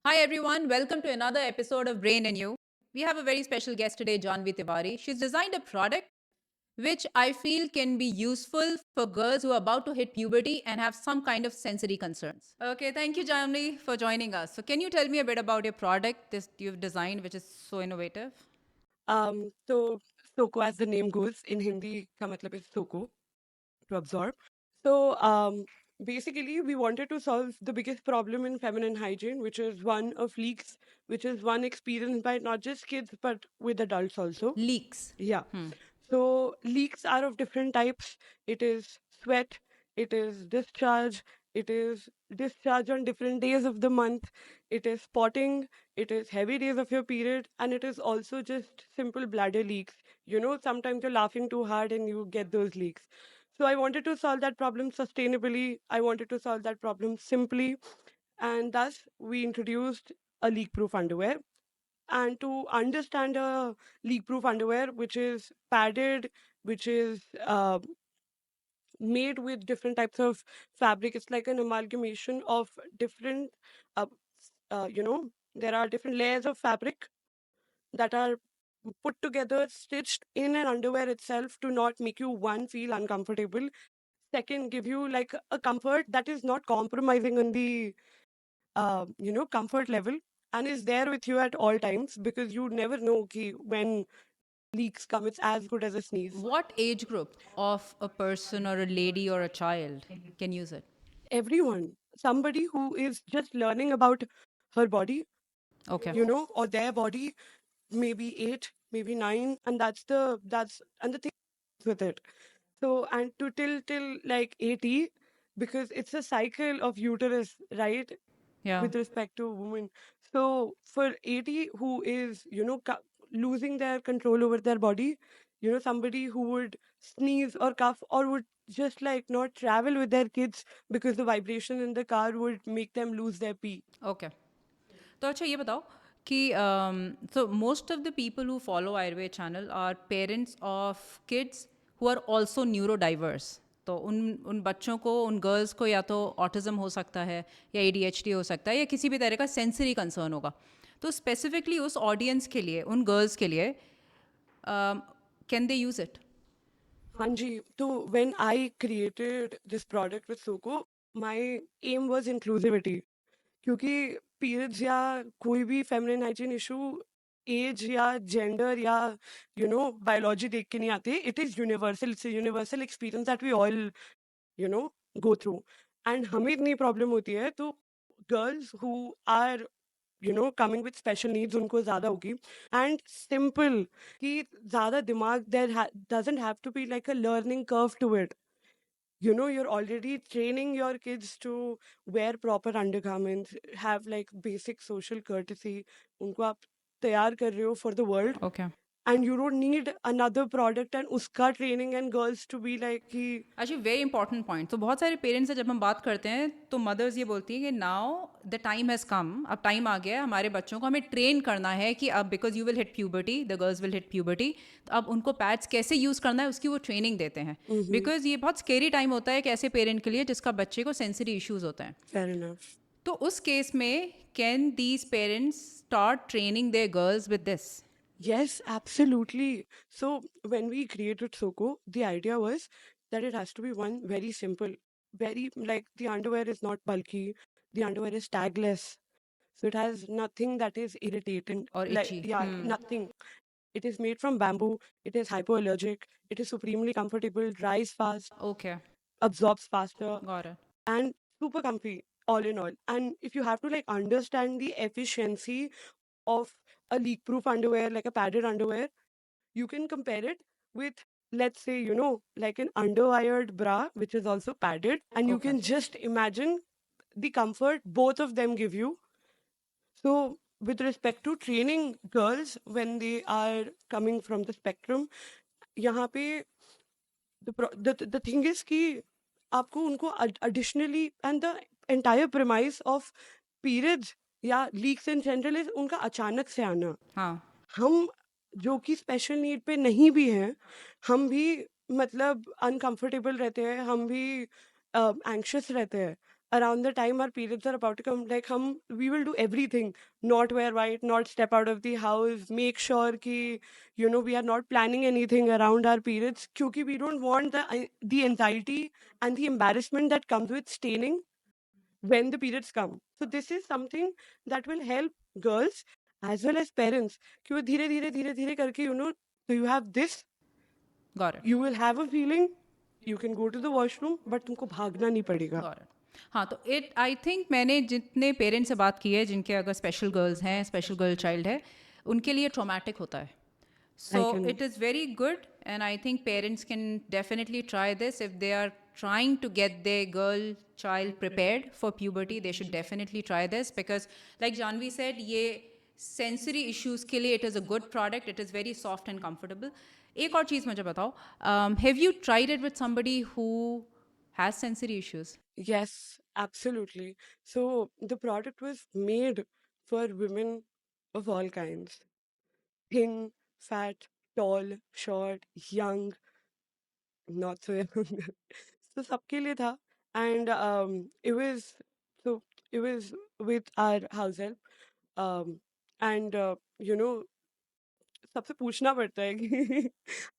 Hi, everyone. Welcome to another episode of Brain and You. We have a very special guest today, Janvi Tiwari. She's designed a product which I feel can be useful for girls who are about to hit puberty and have some kind of sensory concerns. Okay, thank you, Janvi, for joining us. So, can you tell me a bit about your product this you've designed, which is so innovative? So Soko, as the name goes, in Hindi का मतलब is Soko, to absorb. So basically, we wanted to solve the biggest problem in feminine hygiene, which is one of leaks, which is one experienced by not just kids but with adults also. Leaks. Yeah. Hmm. So leaks are of different types. It is sweat, it is discharge on different days of the month, it is spotting, it is heavy days of your period, and it is also just simple bladder leaks. Sometimes you're laughing too hard and you get those leaks. So I wanted to solve that problem sustainably. I wanted to solve that problem simply, and thus we introduced a leak-proof underwear. And to understand a leak-proof underwear, which is padded, which is made with different types of fabric, it's like an amalgamation of different, uh, there are different layers of fabric that are put together, stitched in an underwear itself to not make you one feel uncomfortable. Second, give you like a comfort that is not compromising on the comfort level, and is there with you at all times, because you never know when leaks come. It's as good as a sneeze. What age group of a person or a lady or a child can use it? Everyone, somebody who is just learning about her body, Okay. or their body, maybe 8, maybe 9, and and the thing with it. So, and to till like 80, because it's a cycle of uterus, right? Yeah. With respect to women. So for 80 who is, losing their control over their body, somebody who would sneeze or cough or would just like not travel with their kids because the vibration in the car would make them lose their pee. Okay तो अच्छा ये बताओ कि so most of the people who follow Ayurveda channel are parents of kids who are also neurodiverse तो उन बच्चों को उन गर्ल्स को या तो ऑटिज्म हो सकता है या ADHD हो सकता है या किसी भी तरह का सेंसरी कंसर्न होगा तो स्पेसिफिकली उस ऑडियंस के लिए उन गर्ल्स के लिए can they use it Hanji, so when I created this product with Soko, my aim was inclusivity. क्योंकि पीरियड्स या कोई भी फेमिनिन हाइजीन इशू एज या जेंडर या बायोलॉजी देख के नहीं आते. It is universal. It's universal experience that we all you know go through. And हमें इतनी प्रॉब्लम होती है, तो girls who are coming with special needs उनको ज़्यादा होगी. एंड सिंपल कि ज़्यादा दिमाग there doesn't have to be like a learning curve to it. You're already training your kids to wear proper undergarments, have like basic social courtesy. उनको आप तैयार कर रहे हो for the world, okay and you don't need another product and उसका training and girls to be like कि actually very important point तो बहुत सारे पेरेंट्स से जब हम बात करते हैं तो मदर्स ये बोलती हैं कि now the time has come अब टाइम आ गया है हमारे बच्चों को हमें ट्रेन करना है कि अब because you will hit puberty the girls will hit puberty तो अब उनको पैड्स कैसे यूज़ करना है उसकी वो ट्रेनिंग देते हैं बिकॉज ये बहुत स्केरी टाइम होता है एक ऐसे पेरेंट के लिए जिसका बच्चे को सेंसरी इश्यूज होते हैं fair enough. तो उस केस में can these parents start training their girls with this Yes, absolutely. So when we created Soko, the idea was that it has to be one very simple, very like the underwear is not bulky, the underwear is tagless. So it has nothing that is irritating. और Like, इची yeah, nothing. It is made from bamboo. It is hypoallergic. It is supremely comfortable, dries fast, okay absorbs faster, got it and super comfy all in all. And if you have to like understand the efficiency of a leak-proof underwear, like a padded underwear, you can compare it with, let's say, like an underwired bra, which is also padded, and you okay can just imagine the comfort both of them give you. So, with respect to training girls when they are coming from the spectrum, यहाँ पे the thing is कि आपको उनको additionally, and the entire premise of periods या leaks in general is उनका अचानक से आना. हाँ हम जो कि स्पेशल नीड पे नहीं भी हैं, हम भी मतलब अनकंफर्टेबल रहते हैं, हम भी एंग्शियस रहते हैं. around the time our periods are about to come, like we will do everything, not wear white, not step out of the house, make sure ki, we are not planning anything around our periods, क्योंकि we don't want the anxiety and the embarrassment that comes with staining when the periods come. So this is something that will help girls as well as parents कि वो धीरे धीरे धीरे धीरे करके, so you have this, Got it. you will have a feeling, you can go to the washroom, but तुमको भागना नहीं पड़ेगा. Got it. हाँ, तो इट आई थिंक मैंने जितने पेरेंट्स से बात की है जिनके अगर स्पेशल गर्ल्स हैं, स्पेशल गर्ल चाइल्ड है, उनके लिए ट्रॉमेटिक होता है. So can- it is very good, and I think parents can definitely try this if they are trying to get their girl child prepared for puberty. They should definitely try this because, like Janvi said, ये sensory issues के लिए it is a good product. It is very soft and comfortable. एक और चीज़ मुझे बताओ, have you tried it with somebody who has sensory issues? Yes, absolutely. So the product was made for women of all kinds. Thin, fat, tall, short, young, not so young. So सबके लिए था. And so it was with our house help. And सबसे पूछना पड़ता है कि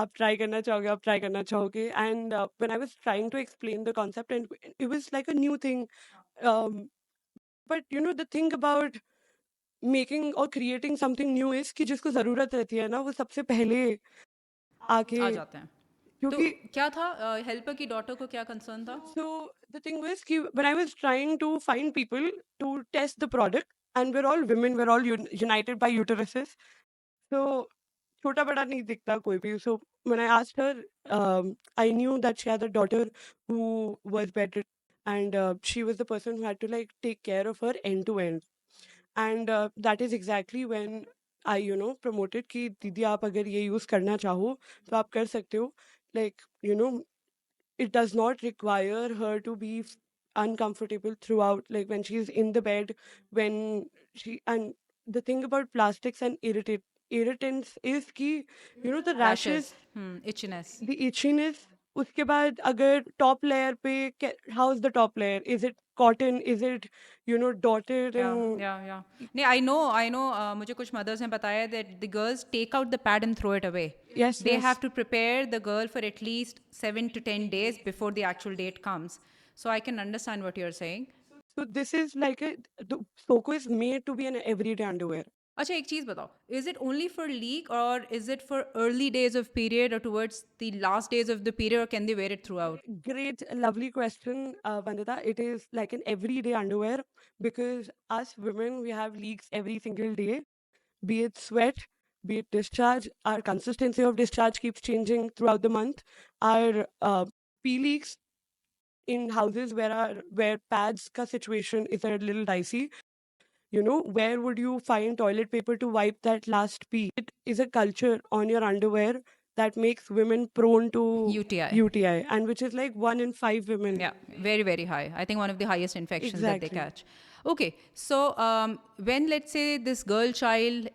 आप try करना चाहोगे, आप ट्राई करना चाहोगे. And when I was trying to explain the concept and it was like a new thing, but the thing about making और क्रिएटिंग समथिंग न्यू इज कि जिसको ज़रूरत रहती है ना, वो सबसे पहले आके, आ जाते हैं. तो क्योंकि क्या था, हेल्पर की डॉटर को क्या कंसर्न था? so the thing was कि when I was trying to find people to test the product, and we're all women, we're all united by uteruses, so छोटा बड़ा नहीं दिखता कोई भी. So when I asked her, I knew that she had a daughter who was bedridden, and she was the person who had to like take care of her end to end. And that is exactly when I promoted कि दीदी आप अगर ये use करना चाहो तो आप कर सकते हो. Like it does not require her to be uncomfortable throughout, like when she's in the bed, when and the thing about plastics and irritants is कि the rashes, Itchiness. the itchiness. उसके बाद अगर टॉप लेयर पे, how is the top layer, is it cotton, is it dotted Yeah, in. yeah, yeah. नहीं, I know. मुझे कुछ mothers ने बताया that the girls take out the pad and throw it away. Yes, They yes. have to prepare the girl for at least 7 to 10 days before the actual date comes. So I can understand what you're saying. So this is like the Soko is made to be an everyday underwear. अच्छा, एक चीज़ बताओ, is it only for leak or is it for early days of period or towards the last days of the period, or can they wear it throughout? Great, lovely question, Vandita. It is like an everyday underwear because us women, we have leaks every single day, be it sweat, be it discharge. Our consistency of discharge keeps changing throughout the month. Our pee leaks in houses where pads ka situation is a little dicey. Where would you find toilet paper to wipe that last pee? It is a culture on your underwear that makes women prone to UTI. UTI, and which is like 1 in 5 women. Yeah, very, very high. I think one of the highest infections that they Exactly. catch. Okay, so when let's say this girl child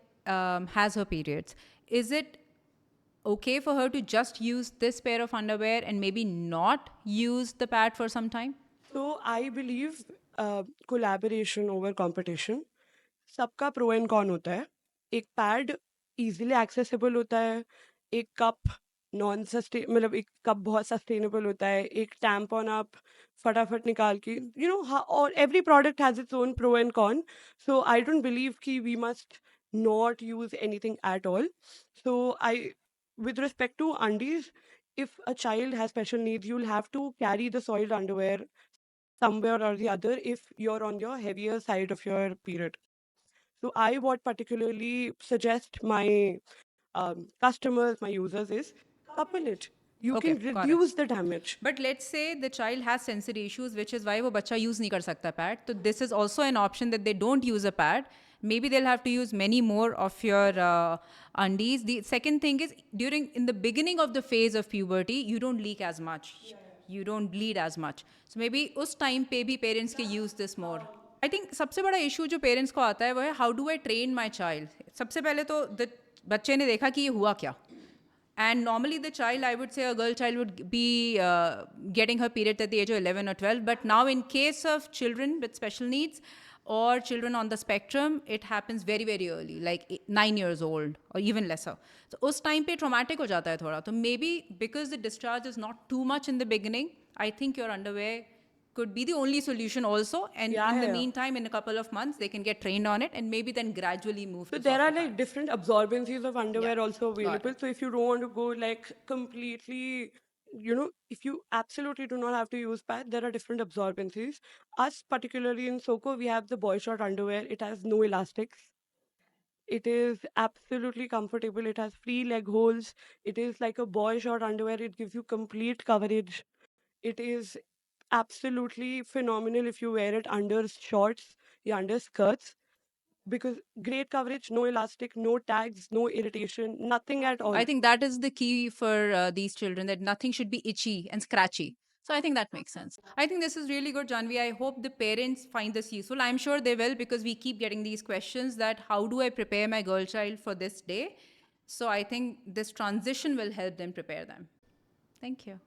has her periods, is it okay for her to just use this pair of underwear and maybe not use the pad for some time? So I believe collaboration over competition. सबका pro and cone होता है. एक pad easily accessible होता है, एक cup non sustain, मतलब एक cup बहुत सस्टेनेबल होता है, एक टैम्पॉन आप फटाफट निकाल के, और every product has its own pro and con. So I don't believe कि we must not use anything at all. So with respect to undies, if a child has special needs, you'll have to carry the soiled underwear somewhere or the other if you're on your heavier side of your period. So I what particularly suggest my customers, my users is couple it. You Okay, can got it. reduce the damage. But let's say the child has sensory issues, which is why वो बच्चा use नहीं कर सकता pad. So this is also an option that they don't use a pad. Maybe they'll have to use many more of your undies. The second thing is in the beginning of the phase of puberty, you don't leak as much. You don't bleed as much. So maybe उस time पे भी parents can use this more. I think सबसे बड़ा issue जो parents को आता है वो है how do I train my child. सबसे पहले तो बच्चे ने देखा कि ये हुआ क्या. And normally, the child, I would say, a girl child would be getting her period at the age of 11 or 12. But now, in case of children with special needs or children on the spectrum, it happens very, very early, like 9 years old or even lesser. So, उस time पे traumatic हो जाता है थोड़ा. So maybe because the discharge is not too much in the beginning, I think your underwear could be the only solution also, and Yeah, in the yeah. meantime, in a couple of months, they can get trained on it and maybe then gradually move So to there are softer like pads. different absorbencies of underwear Yeah, also got available. it. So if you don't want to go like completely, if you absolutely do not have to use pad, there are different absorbencies. Us particularly in Soko, we have the boy short underwear. It has no elastics. It is absolutely comfortable. It has free leg holes. It is like a boy short underwear. It gives you complete coverage. It is absolutely phenomenal if you wear it under shorts, yeah, under skirts, because great coverage, no elastic, no tags, no irritation, nothing at all. I think that is the key for these children, that nothing should be itchy and scratchy. So I think that makes sense. I think this is really good, Janvi. I hope the parents find this useful. I'm sure they will, because we keep getting these questions that how do I prepare my girl child for this day? So I think this transition will help them prepare them. Thank you.